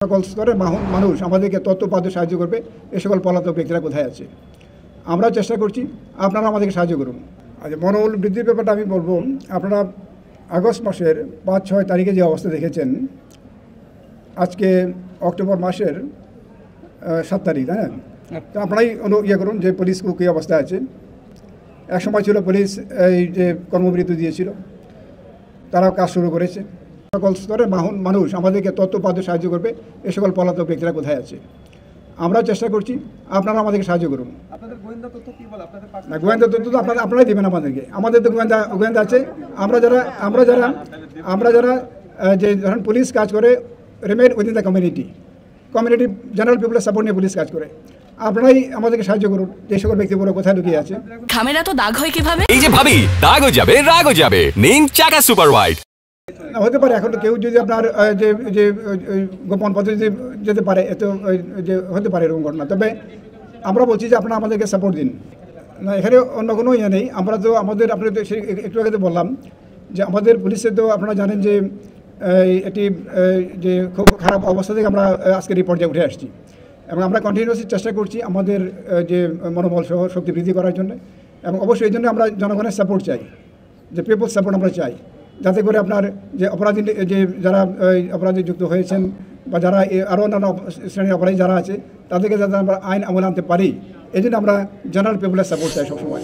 সকল স্তরের মানুষ আমাদেরকে তথ্য সাহায্য করবে এই সকল পলাতক ব্যক্তিরা কোথায় আছে। আমরা চেষ্টা করছি, আপনারা আমাদেরকে সাহায্য করুন। আচ্ছা, মনোবল বৃদ্ধির ব্যাপারটা আমি বলবো, আপনারা আগস্ট মাসের 5-6 তারিখে যে অবস্থা দেখেছেন, আজকে অক্টোবর মাসের 7 তারিখ, তাই না? তো আপনারাই ইয়ে করুন যে পুলিশ কী অবস্থা আছে। এক সময় ছিল পুলিশ এই যে কর্মবিরতি দিয়েছিল, তারাও কাজ শুরু করেছে। সকল স্তরের মানুষ আমাদেরকে তথ্য সাহায্য করবে এই সকল পলাতক ব্যক্তিরা কোথায় আছে। আমরা চেষ্টা করছি, আপনারা আমাদেরকে সাহায্য করুন। না, গোয়েন্দা তথ্য তো আপনারাই দেবেন আমাদেরকে। আমাদের তো গোয়েন্দা আছে। আমরা যারা যে ধরেন পুলিশ কাজ করে remain within the community general পিপলের সাপোর্ট নিয়ে পুলিশ কাজ করে। আপনারাই আমাদেরকে সাহায্য করুন যে সকল ব্যক্তিগুলো কোথায় লুকিয়ে আছে। খামেরা তো দাগ হয় কিভাবে? এই যে ভাবি, দাগও যাবে রাগও যাবে, নিন চাকা সুপার হোয়াইট। হতে পারে এখন কেউ যদি আপনার যে গোপন পদ্ধতি যেতে পারে, এত যে হতে পারে এরকম ঘটনা। তবে আমরা বলছি যে আপনারা আমাদেরকে সাপোর্ট দিন। না, এখানে অন্য কোনো ইয়ে নেই। আমরা তো আমাদের আপনাদের একটু আগে তো বললাম যে আমাদের পুলিশের তো আপনারা জানেন যে এটি যে খুব খারাপ অবস্থা থেকে আমরা আজকের এই পর্যায়ে উঠে আসছি, এবং আমরা কন্টিনিউয়াসলি চেষ্টা করছি আমাদের যে মনোবল সহ শক্তি বৃদ্ধি করার জন্য। এবং অবশ্যই এই জন্য আমরা জনগণের সাপোর্ট চাই, যে পিপল সাপোর্ট আমরা চাই, যাতে করে আপনার যে অপরাধী যে যারা অপরাধী যুক্ত হয়েছেন বা যারা আরও অন্যান্য শ্রেণীর অপরাধী যারা আছে, তাদেরকে যাতে আমরা আইন আমলে আনতে পারি, এই জন্য আমরা জেনারেল পিপলের সাপোর্ট চাই সবসময়।